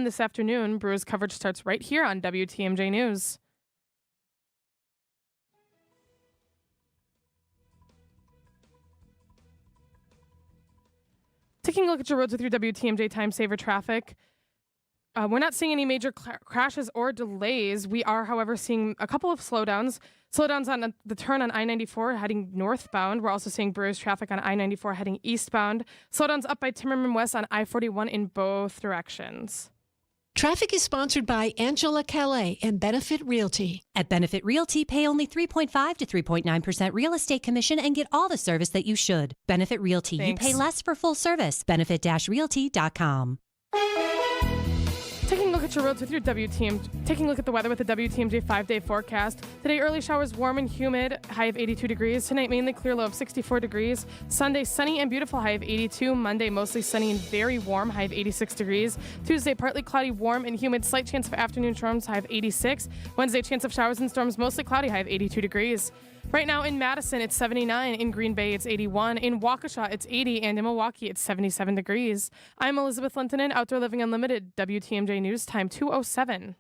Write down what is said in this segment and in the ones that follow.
this afternoon. Brewers coverage starts right here on WTMJ News. Taking a look at your roads with your WTMJ Time Saver traffic. We're not seeing any major crashes or delays. We are, however, seeing a couple of slowdowns. Slowdowns on the turn on I-94 heading northbound. We're also seeing Brewers traffic on I-94 heading eastbound. Slowdowns up by Timmerman West on I-41 in both directions. Traffic is sponsored by Angela Calais and Benefit Realty. At Benefit Realty, pay only 3.5 to 3.9% real estate commission and get all the service that you should. Benefit Realty, Thanks. You pay less for full service. Benefit-realty.com. Taking a look at your roads with your taking a look at the weather with the WTMJ 5-day forecast. Today, early showers warm and humid, high of 82 degrees. Tonight, mainly clear, low of 64 degrees. Sunday, sunny and beautiful, high of 82. Monday, mostly sunny and very warm, high of 86 degrees. Tuesday, partly cloudy, warm and humid, slight chance of afternoon storms, high of 86. Wednesday, chance of showers and storms, mostly cloudy, high of 82 degrees. Right now in Madison, it's 79. In Green Bay, it's 81. In Waukesha, it's 80. And in Milwaukee, it's 77 degrees. I'm Elizabeth Lintonen, Outdoor Living Unlimited, WTMJ News, time 2:07.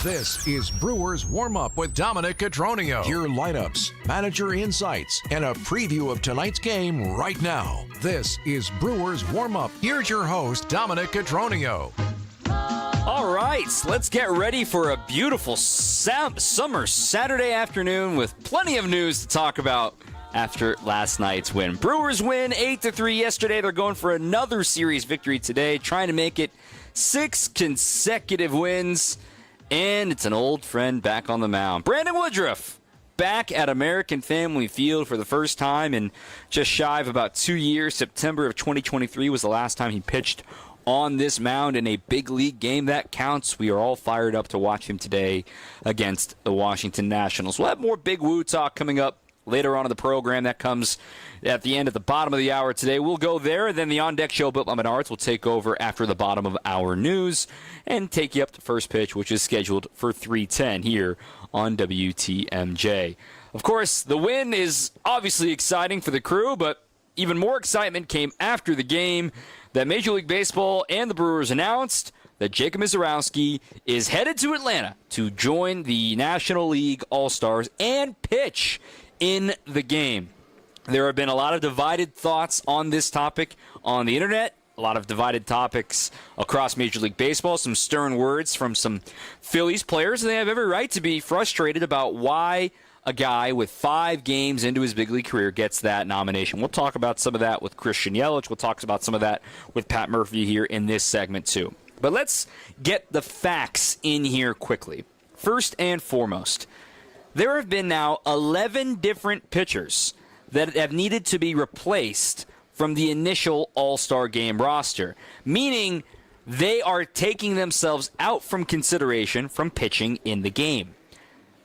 This is Brewers Warm Up with Dominic Cotroneo. Your lineups, manager insights, and a preview of tonight's game right now. This is Brewers Warm Up. Here's your host, Dominic Cotroneo. All right, let's get ready for a beautiful summer Saturday afternoon with plenty of news to talk about after last night's win. Brewers win 8-3 yesterday. They're going for another series victory today, trying to make it 6 consecutive wins. And it's an old friend back on the mound. Brandon Woodruff back at American Family Field for the first time in just shy of about 2 years. September of 2023 was the last time he pitched on this mound in a big league game. That counts. We are all fired up to watch him today against the Washington Nationals. We'll have more Big Woo talk coming up later on in the program. That comes at the end, at the bottom of the hour today. We'll go there, and then the On Deck Show, Built by Menards, will take over after the bottom of our news and take you up to first pitch, which is scheduled for 3:10 here on WTMJ. Of course, the win is obviously exciting for the crew, but even more excitement came after the game that Major League Baseball and the Brewers announced that Jacob Misiorowski is headed to Atlanta to join the National League All-Stars and pitch in the game. There have been a lot of divided thoughts on this topic on the internet, a lot of divided topics across Major League Baseball, some stern words from some Phillies players, and they have every right to be frustrated about why a guy with 5 games into his big league career gets that nomination. We'll talk about some of that with Christian Yelich. We'll talk about some of that with Pat Murphy here in this segment too. But let's get the facts in here quickly. First and foremost, there have been now 11 different pitchers that have needed to be replaced from the initial All-Star Game roster, meaning they are taking themselves out from consideration from pitching in the game.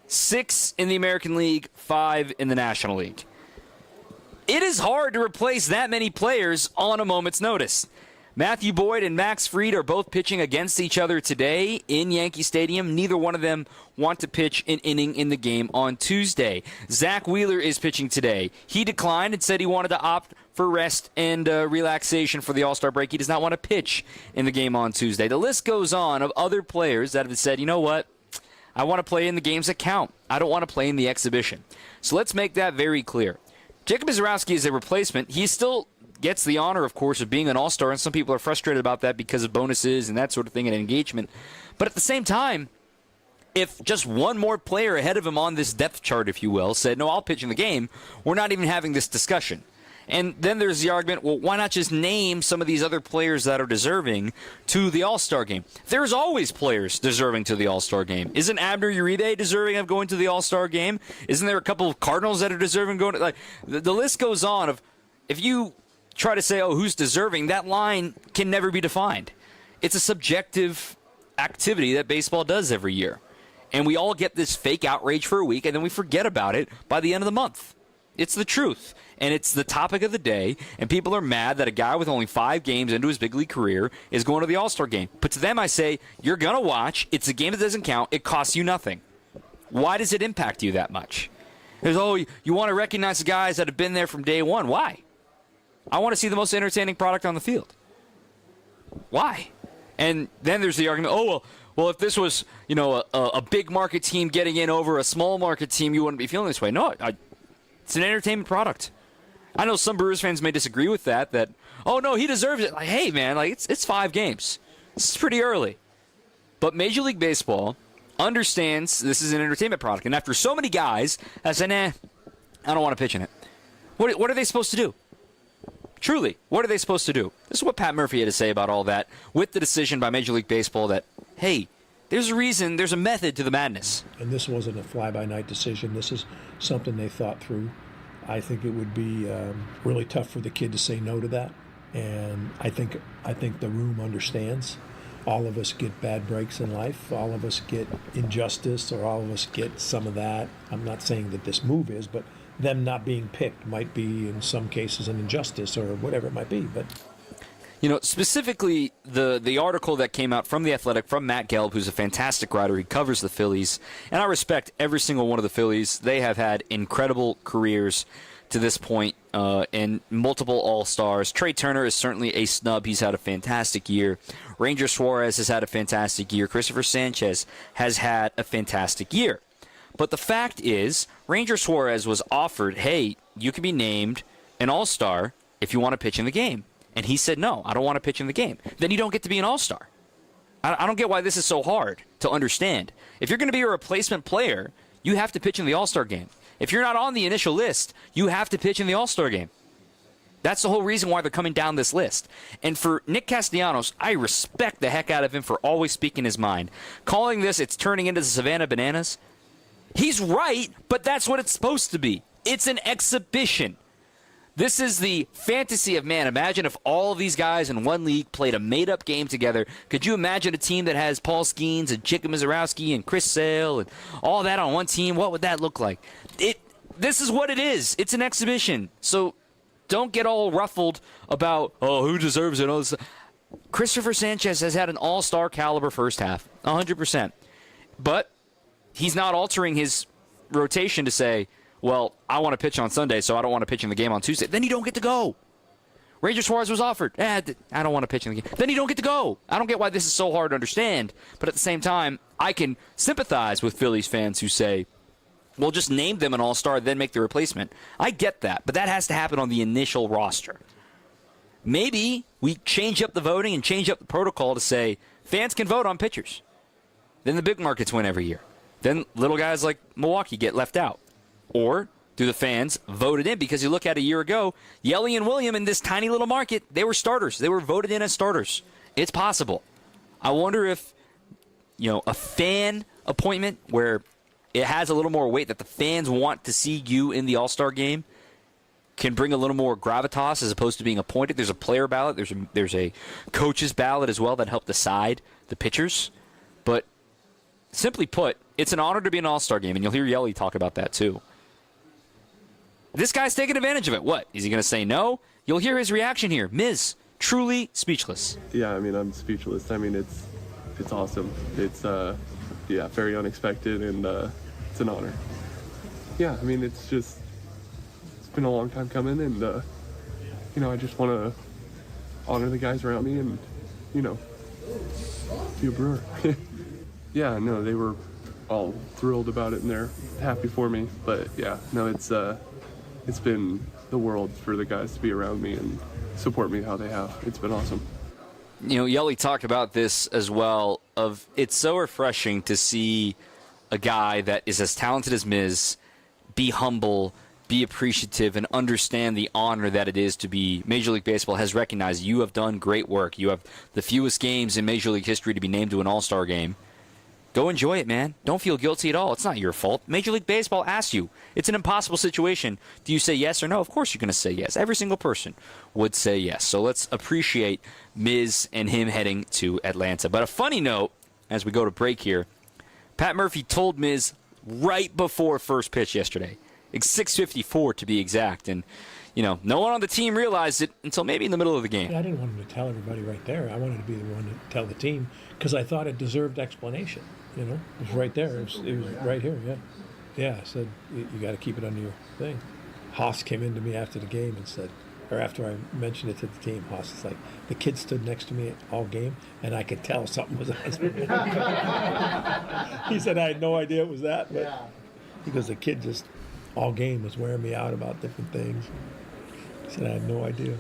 6 in the American League, 5 in the National League. It is hard to replace that many players on a moment's notice. Matthew Boyd and Max Fried are both pitching against each other today in Yankee Stadium. Neither one of them want to pitch an inning in the game on Tuesday. Zach Wheeler is pitching today. He declined and said he wanted to opt for rest and relaxation for the All-Star break. He does not want to pitch in the game on Tuesday. The list goes on of other players that have said, you know what? I want to play in the games that count. I don't want to play in the exhibition. So let's make that very clear. Jacob Misiorowski is a replacement. He still gets the honor, of course, of being an all-star, and some people are frustrated about that because of bonuses and that sort of thing and engagement. But at the same time, if just one more player ahead of him on this depth chart, if you will, said, no, I'll pitch in the game, we're not even having this discussion. And then there's the argument, well, why not just name some of these other players that are deserving to the All-Star game? There's always players deserving to the All-Star game. Isn't Abner Uribe deserving of going to the All-Star game? Isn't there a couple of Cardinals that are deserving going to, like, the list goes on of, if you try to say, oh, who's deserving, that line can never be defined. It's a subjective activity that baseball does every year. And we all get this fake outrage for a week, and then we forget about it by the end of the month. It's the truth, and it's the topic of the day, and people are mad that a guy with only 5 games into his big league career is going to the All-Star game. But to them, I say, you're going to watch. It's a game that doesn't count. It costs you nothing. Why does it impact you that much? There's, oh, you want to recognize the guys that have been there from day one. Why? I want to see the most entertaining product on the field. Why? And then there's the argument, well, if this was, a big market team getting in over a small market team, you wouldn't be feeling this way. No, it's an entertainment product. I know some Brewers fans may disagree with that, oh, no, he deserves it. Like, hey, man, it's 5 games. This is pretty early. But Major League Baseball understands this is an entertainment product. And after so many guys have said, I don't want to pitch in it. What are they supposed to do? Truly, what are they supposed to do? This is what Pat Murphy had to say about all that with the decision by Major League Baseball that, hey, there's a reason, there's a method to the madness. And this wasn't a fly-by-night decision. This is something they thought through. I think it would be really tough for the kid to say no to that. And I think the room understands. All of us get bad breaks in life. All of us get injustice, or all of us get some of that. I'm not saying that this move is, but them not being picked might be, in some cases, an injustice or whatever it might be. But specifically the article that came out from The Athletic, from Matt Gelb, who's a fantastic writer. He covers the Phillies. And I respect every single one of the Phillies. They have had incredible careers to this point, and multiple All-Stars. Trey Turner is certainly a snub. He's had a fantastic year. Ranger Suarez has had a fantastic year. Christopher Sanchez has had a fantastic year. But the fact is, Ranger Suarez was offered, hey, you can be named an All-Star if you want to pitch in the game. And he said, no, I don't want to pitch in the game. Then you don't get to be an All-Star. I don't get why this is so hard to understand. If you're going to be a replacement player, you have to pitch in the All-Star game. If you're not on the initial list, you have to pitch in the All-Star game. That's the whole reason why they're coming down this list. And for Nick Castellanos, I respect the heck out of him for always speaking his mind. Calling this, it's turning into the Savannah Bananas. He's right, but that's what it's supposed to be. It's an exhibition. This is the fantasy of, man, imagine if all of these guys in one league played a made-up game together. Could you imagine a team that has Paul Skeens and Chick Mizorowski and Chris Sale and all that on one team? What would that look like? This is what it is. It's an exhibition. So don't get all ruffled about, who deserves it? Christopher Sanchez has had an all-star caliber first half, 100%. But he's not altering his rotation to say, well, I want to pitch on Sunday, so I don't want to pitch in the game on Tuesday. Then you don't get to go. Ranger Suarez was offered. I don't want to pitch in the game. Then you don't get to go. I don't get why this is so hard to understand. But at the same time, I can sympathize with Phillies fans who say, well, just name them an all-star, then make the replacement. I get that, but that has to happen on the initial roster. Maybe we change up the voting and change up the protocol to say fans can vote on pitchers. Then the big markets win every year. Then little guys like Milwaukee get left out. Or do the fans vote it in? Because you look at a year ago, Yelly and William in this tiny little market, they were starters. They were voted in as starters. It's possible. I wonder if, a fan appointment where it has a little more weight that the fans want to see you in the All-Star game can bring a little more gravitas as opposed to being appointed. There's a player ballot. There's a coach's ballot as well that help decide the pitchers. But simply put, it's an honor to be an All-Star game, and you'll hear Yelly talk about that too. This guy's taking advantage of it. What? Is he going to say no? You'll hear his reaction here. Miz, truly speechless. Yeah, I'm speechless. It's awesome. It's, very unexpected, and it's an honor. Yeah, it's been a long time coming, and, I just want to honor the guys around me and, be a Brewer. Yeah, no, they were all thrilled about it, and they're happy for me. But, yeah, no, it's been the world for the guys to be around me and support me how they have. It's been awesome. Yelly talked about this as well, of it's so refreshing to see a guy that is as talented as Miz be humble, be appreciative, and understand the honor that it is to be Major League Baseball has recognized you have done great work. You have the fewest games in Major League history to be named to an All-Star game. Go enjoy it, man. Don't feel guilty at all. It's not your fault. Major League Baseball asks you. It's an impossible situation. Do you say yes or no? Of course you're going to say yes. Every single person would say yes. So let's appreciate Miz and him heading to Atlanta. But a funny note, as we go to break here, Pat Murphy told Miz right before first pitch yesterday. It's 6:54 to be exact. And, no one on the team realized it until maybe in the middle of the game. I didn't want him to tell everybody right there. I wanted to be the one to tell the team because I thought it deserved explanation. It was right there. It was right here, yeah. Yeah, I said, you got to keep it under your thing. Haas came into me after the game and said, or after I mentioned it to the team, Haas is like, the kid stood next to me all game, and I could tell something was on. He said, I had no idea it was that, but he goes, the kid just all game was wearing me out about different things. He said, I had no idea.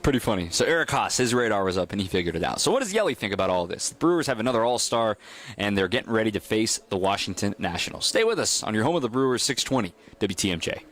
Pretty funny. So Eric Haas, his radar was up and he figured it out. So what does Yelly think about all this? The Brewers have another All-Star and they're getting ready to face the Washington Nationals. Stay with us on your home of the Brewers, 620 WTMJ.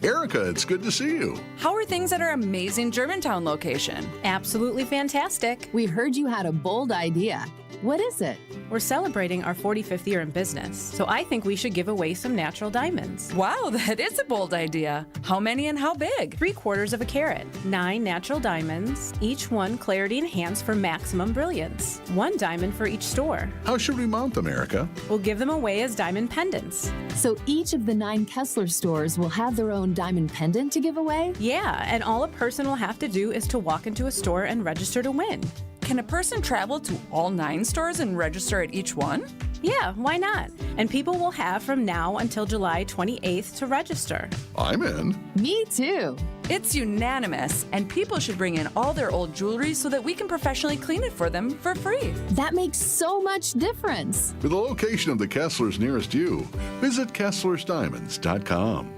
Erica, it's good to see you. How are things at our amazing Germantown location? Absolutely fantastic. We heard you had a bold idea. What is it? We're celebrating our 45th year in business, so I think we should give away some natural diamonds. Wow, that is a bold idea. How many and how big? 3/4 of a carat. 9 natural diamonds, each one clarity enhanced for maximum brilliance. 1 diamond for each store. How should we mount them, Erica? We'll give them away as diamond pendants. So each of the 9 Kessler stores will have their own diamond pendant to give away? Yeah, and all a person will have to do is to walk into a store and register to win. Can a person travel to all 9 stores and register at each one? Yeah, why not? And people will have from now until July 28th to register. I'm in. Me too. It's unanimous, and people should bring in all their old jewelry so that we can professionally clean it for them for free. That makes so much difference. For the location of the Kesslers nearest you, visit KesslersDiamonds.com.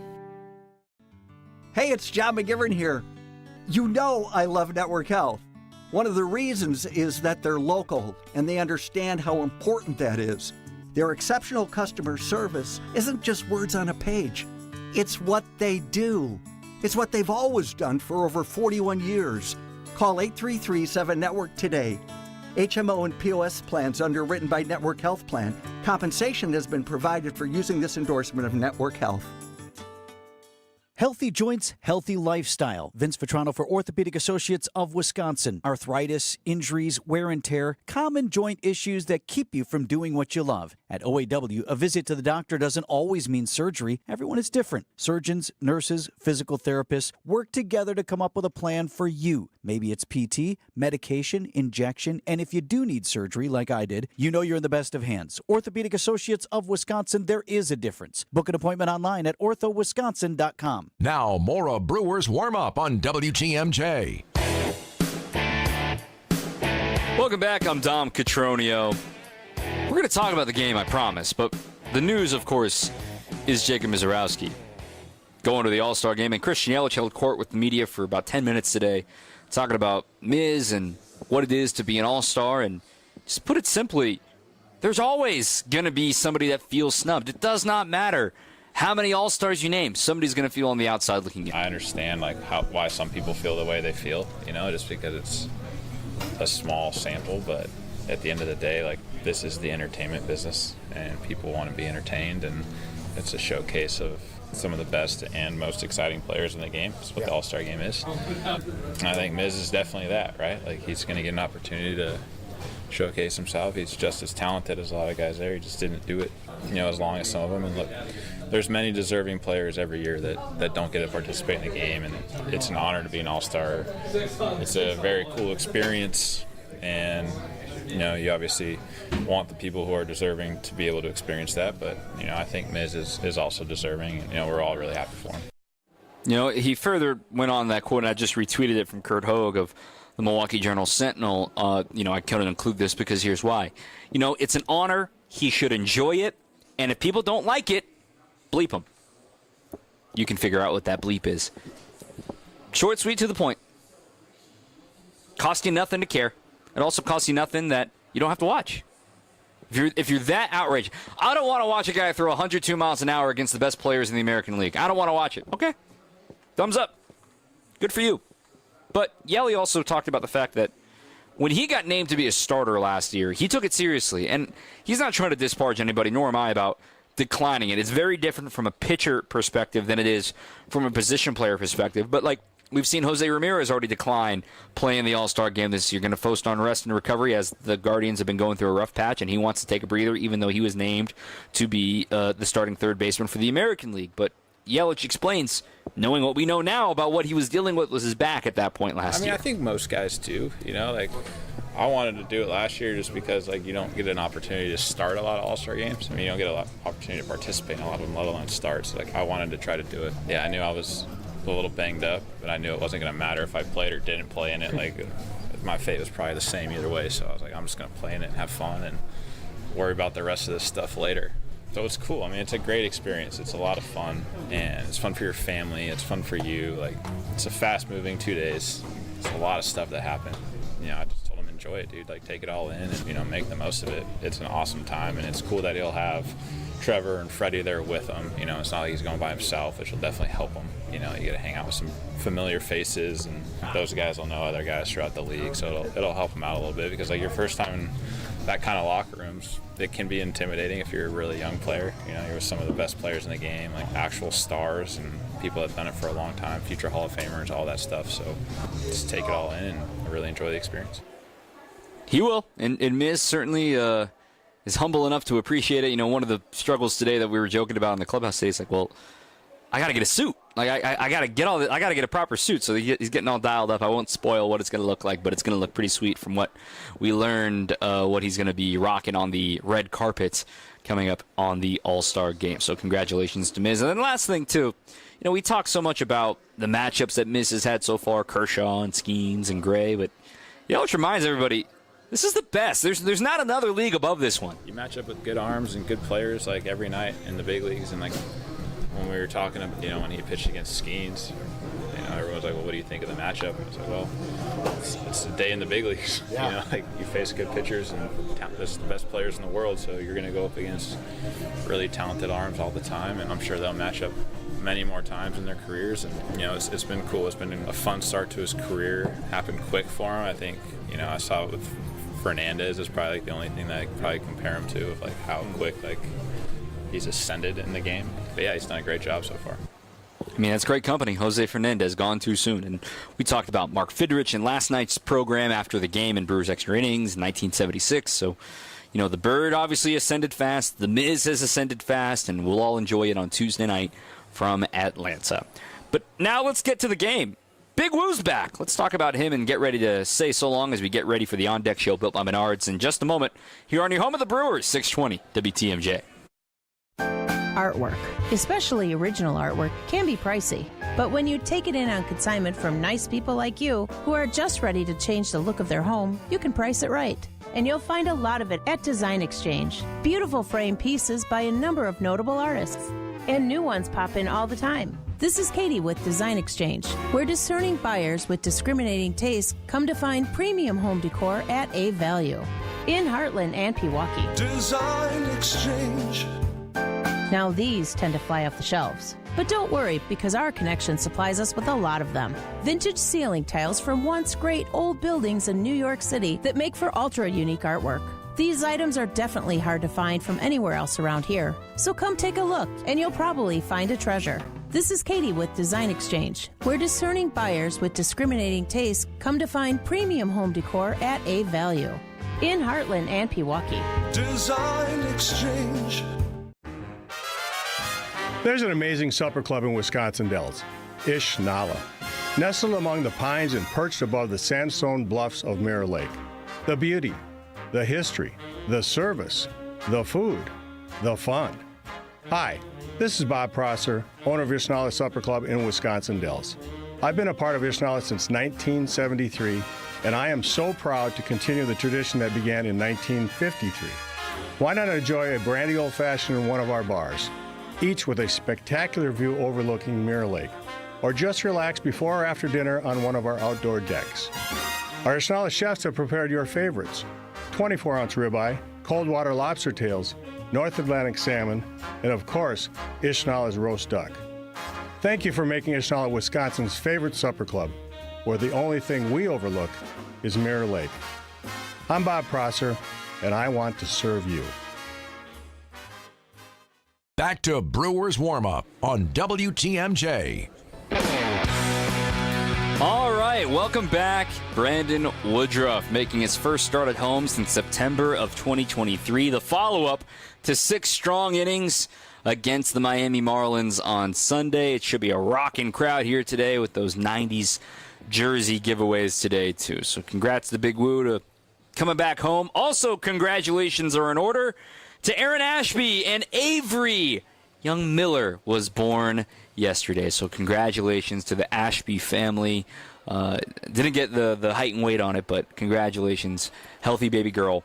Hey, it's John McGivern here. You know I love Network Health. One of the reasons is that they're local and they understand how important that is. Their exceptional customer service isn't just words on a page. It's what they do. It's what they've always done for over 41 years. Call 833-7-NETWORK today. HMO and POS plans underwritten by Network Health Plan. Compensation has been provided for using this endorsement of Network Health. Healthy joints, healthy lifestyle. Vince Vitrano for Orthopedic Associates of Wisconsin. Arthritis, injuries, wear and tear, common joint issues that keep you from doing what you love. At OAW, a visit to the doctor doesn't always mean surgery. Everyone is different. Surgeons, nurses, physical therapists work together to come up with a plan for you. Maybe it's PT, medication, injection, and if you do need surgery like I did, you know you're in the best of hands. Orthopedic Associates of Wisconsin, there is a difference. Book an appointment online at orthowisconsin.com. Now, more of Brewers warm-up on WTMJ. Welcome back. I'm Dom Cotroneo. We're going to talk about the game, I promise. But the news, of course, is Jacob Misiorowski going to the All-Star game. And Christian Yelich held court with the media for about 10 minutes today, talking about Miz and what it is to be an All-Star. And just put it simply, there's always going to be somebody that feels snubbed. It does not matter how many All-Stars you name. Somebody's going to feel on the outside looking in. I understand why some people feel the way they feel, just because it's a small sample. But at the end of the day, this is the entertainment business, and people want to be entertained, and it's a showcase of some of the best and most exciting players in the game. That's what the All-Star game is. And I think Miz is definitely that, right? He's going to get an opportunity to showcase himself. He's just as talented as a lot of guys there. He just didn't do it, as long as some of them. And look, there's many deserving players every year that don't get to participate in the game, and it's an honor to be an All-Star. It's a very cool experience, and you obviously want the people who are deserving to be able to experience that, but I think Miz is also deserving, and we're all really happy for him. He further went on that quote, and I just retweeted it from Kurt Hogue of the Milwaukee Journal-Sentinel. I couldn't include this because here's why. It's an honor. He should enjoy it, and if people don't like it, bleep him. You can figure out what that bleep is. Short, sweet, to the point. Cost you nothing to care. It also costs you nothing that you don't have to watch. If you're that outraged, I don't want to watch a guy throw 102 miles an hour against the best players in the American League. I don't want to watch it. Okay. Thumbs up. Good for you. But Yelly also talked about the fact that when he got named to be a starter last year, he took it seriously. And he's not trying to disparage anybody, nor am I, about declining it. It's very different from a pitcher perspective than it is from a position player perspective. But, we've seen Jose Ramirez already decline playing the All-Star game this year. Going to post on rest and recovery as the Guardians have been going through a rough patch, and he wants to take a breather, even though he was named to be the starting third baseman for the American League. But Yelich explains, knowing what we know now about what he was dealing with was his back at that point last year. I think most guys do. I wanted to do it last year just because, you don't get an opportunity to start a lot of All-Star games. You don't get a lot of opportunity to participate in a lot of them, let alone start. So, I wanted to try to do it. Yeah, I knew I was a little banged up, but I knew it wasn't going to matter if I played or didn't play in it. Like, my fate was probably the same either way, so I was like, I'm just going to play in it and have fun and worry about the rest of this stuff later. So it's cool. I mean, it's a great experience. It's a lot of fun, and it's fun for your family. It's fun for you. Like, it's a fast-moving 2 days. It's a lot of stuff that happened. I just told him, enjoy it, dude. Like, take it all in and, make the most of it. It's an awesome time, and it's cool that he'll have Trevor and Freddie there with him. It's not like he's going by himself, which will definitely help him. You get to hang out with some familiar faces, and those guys will know other guys throughout the league, so it'll help him out a little bit, because, like, your first time in that kind of locker rooms, it can be intimidating if you're a really young player. You're with some of the best players in the game, like actual stars and people that have done it for a long time, future Hall of Famers, all that stuff. So just take it all in and really enjoy the experience. He will, and Miz certainly is humble enough to appreciate it. One of the struggles today that we were joking about in the clubhouse today is like, well, I got to get a suit. Like, I got to get all this, I got to get a proper suit. So he's getting all dialed up. I won't spoil what it's going to look like, but it's going to look pretty sweet from what we learned, what he's going to be rocking on the red carpet coming up on the All-Star game. So congratulations to Miz. And then last thing, too, we talk so much about the matchups that Miz has had so far, Kershaw and Skeens and Gray, but, which reminds everybody, this is the best. There's not another league above this one. You match up with good arms and good players, like, every night in the big leagues, and, like, when we were talking, when he pitched against Skeens, everyone was like, well, what do you think of the matchup? I was like, well, it's a day in the big leagues. Yeah. You face good pitchers and this is the best players in the world, so you're going to go up against really talented arms all the time, and I'm sure they'll match up many more times in their careers. And, it's been cool. It's been a fun start to his career. Happened quick for him. I think, I saw it with Fernandez is probably like the only thing that I could probably compare him to, of like how quick he's ascended in the game. But yeah, he's done a great job so far. I mean, that's great company. Jose Fernandez gone too soon. And we talked about Mark Fidrich in last night's program after the game in Brewers Extra Innings in 1976. So, the Bird obviously ascended fast. The Miz has ascended fast, and we'll all enjoy it on Tuesday night from Atlanta. But now let's get to the game. Big Woo's back. Let's talk about him and get ready to say so long as we get ready for the On Deck Show built by Menards in just a moment here on your home of the Brewers, 620 WTMJ. Artwork, especially original artwork, can be pricey. But when you take it in on consignment from nice people like you who are just ready to change the look of their home, you can price it right. And you'll find a lot of it at Design Exchange. Beautiful frame pieces by a number of notable artists. And new ones pop in all the time. This is Katie with Design Exchange, where discerning buyers with discriminating tastes come to find premium home decor at a value. In Heartland and Pewaukee. Design Exchange. Now these tend to fly off the shelves. But don't worry, because our connection supplies us with a lot of them. Vintage ceiling tiles from once great old buildings in New York City that make for ultra-unique artwork. These items are definitely hard to find from anywhere else around here. So come take a look, and you'll probably find a treasure. This is Katie with Design Exchange, where discerning buyers with discriminating tastes come to find premium home decor at a value. In Heartland and Pewaukee. Design Exchange. There's an amazing supper club in Wisconsin Dells, Ish Nala, nestled among the pines and perched above the sandstone bluffs of Mirror Lake. The beauty, the history, the service, the food, the fun. Hi, this is Bob Prosser, owner of Ish Nala Supper Club in Wisconsin Dells. I've been a part of Ish Nala since 1973, and I am so proud to continue the tradition that began in 1953. Why not enjoy a brandy old-fashioned in one of our bars, each with a spectacular view overlooking Mirror Lake, or just relax before or after dinner on one of our outdoor decks. Our Ish Nala chefs have prepared your favorites: 24-ounce ribeye, cold water lobster tails, North Atlantic salmon, and of course, Ish Nala's roast duck. Thank you for making Ish Nala Wisconsin's favorite supper club, where the only thing we overlook is Mirror Lake. I'm Bob Prosser, and I want to serve you. Back to Brewers Warm-Up on WTMJ. All right, welcome back. Brandon Woodruff making his first start at home since September of 2023. The follow-up to 6 strong innings against the Miami Marlins on Sunday. It should be a rocking crowd here today with those 90s jersey giveaways today, too. So congrats to Big Woo to coming back home. Also, congratulations are in order to Aaron Ashby and Avery young Miller was born yesterday. So congratulations to the Ashby family. Didn't get the height and weight on it, but congratulations. Healthy baby girl.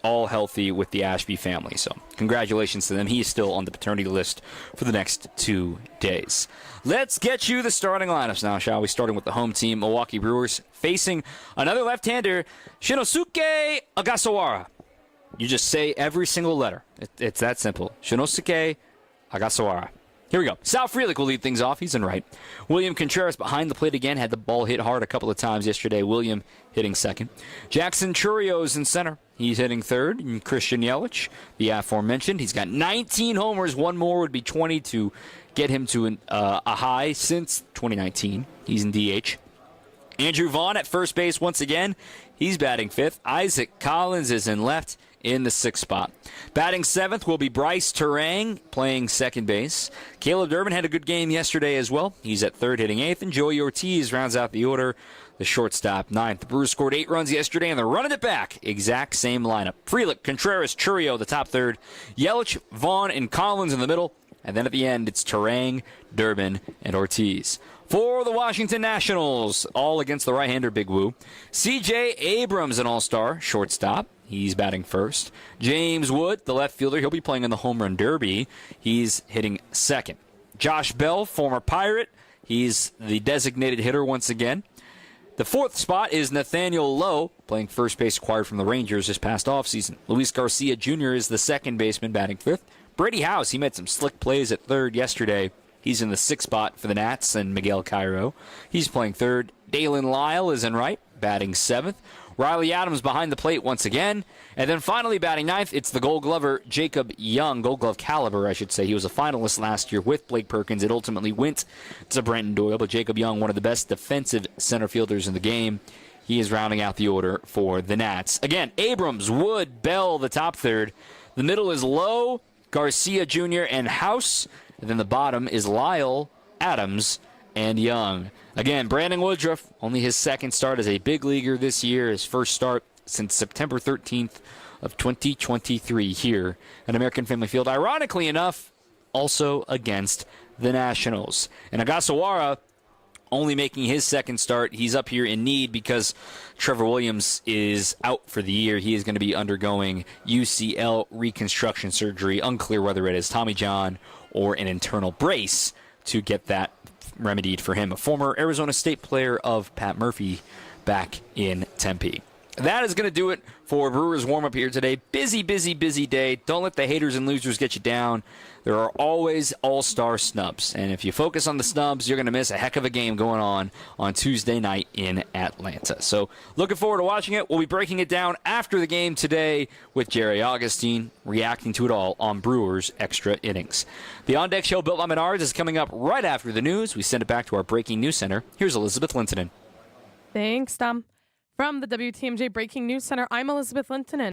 All healthy with the Ashby family. So congratulations to them. He is still on the paternity list for the next 2 days. Let's get you the starting lineups now, shall we? Starting with the home team, Milwaukee Brewers, facing another left-hander, Shinosuke Agasawara. You just say every single letter. It's that simple. Shinosuke Agasawara. Here we go. Sal Frelick will lead things off. He's in right. William Contreras behind the plate again. Had the ball hit hard a couple of times yesterday. William hitting second. Jackson Churrio's in center. He's hitting third. And Christian Yelich, the aforementioned. He's got 19 homers. One more would be 20 to get him to a high since 2019. He's in DH. Andrew Vaughn at first base once again. He's batting fifth. Isaac Collins is in left in the sixth spot. Batting seventh will be Bryce Terang playing second base. Caleb Durbin had a good game yesterday as well. He's at third hitting eighth, and Joey Ortiz rounds out the order, the shortstop ninth. The Brewers scored 8 runs yesterday, and they're running it back. Exact same lineup. Frelick, Contreras, Churrio, the top third. Yelich, Vaughn, and Collins in the middle. And then at the end, it's Terang, Durbin, and Ortiz. For the Washington Nationals, all against the right-hander Big Woo. C.J. Abrams, an all-star, shortstop. He's batting first. James Wood, the left fielder, he'll be playing in the Home Run Derby. He's hitting second. Josh Bell, former Pirate. He's the designated hitter once again. The fourth spot is Nathaniel Lowe, playing first base, acquired from the Rangers this past offseason. Luis Garcia Jr. is the second baseman, batting fifth. Brady House, he made some slick plays at third yesterday. He's in the sixth spot for the Nats, and Miguel Cairo. He's playing third. Dalen Lyle is in right, batting seventh. Riley Adams behind the plate once again. And then finally batting ninth, it's the Gold Glover, Jacob Young. Gold Glove caliber, I should say. He was a finalist last year with Blake Perkins. It ultimately went to Brenton Doyle, but Jacob Young, one of the best defensive center fielders in the game. He is rounding out the order for the Nats. Again, Abrams, Wood, Bell, the top third. The middle is Lowe, Garcia Jr., and House. And then the bottom is Lyle, Adams, and Young. Again, Brandon Woodruff, only his second start as a big leaguer this year, his first start since September 13th of 2023 here at American Family Field. Ironically enough, also against the Nationals. And Agasawara only making his second start. He's up here in need because Trevor Williams is out for the year. He is going to be undergoing UCL reconstruction surgery. Unclear whether it is Tommy John or an internal brace to get that remedied for him. A former Arizona State player of Pat Murphy back in Tempe. That is going to do it for Brewers warm-up here today. Busy, busy, busy day. Don't let the haters and losers get you down. There are always all-star snubs. And if you focus on the snubs, you're going to miss a heck of a game going on Tuesday night in Atlanta. So looking forward to watching it. We'll be breaking it down after the game today with Jerry Augustine reacting to it all on Brewers Extra Innings. The On Deck Show built by Menards is coming up right after the news. We send it back to our breaking news center. Here's Elizabeth Lintonen. Thanks, Tom. From the WTMJ Breaking News Center, I'm Elizabeth Lintonen.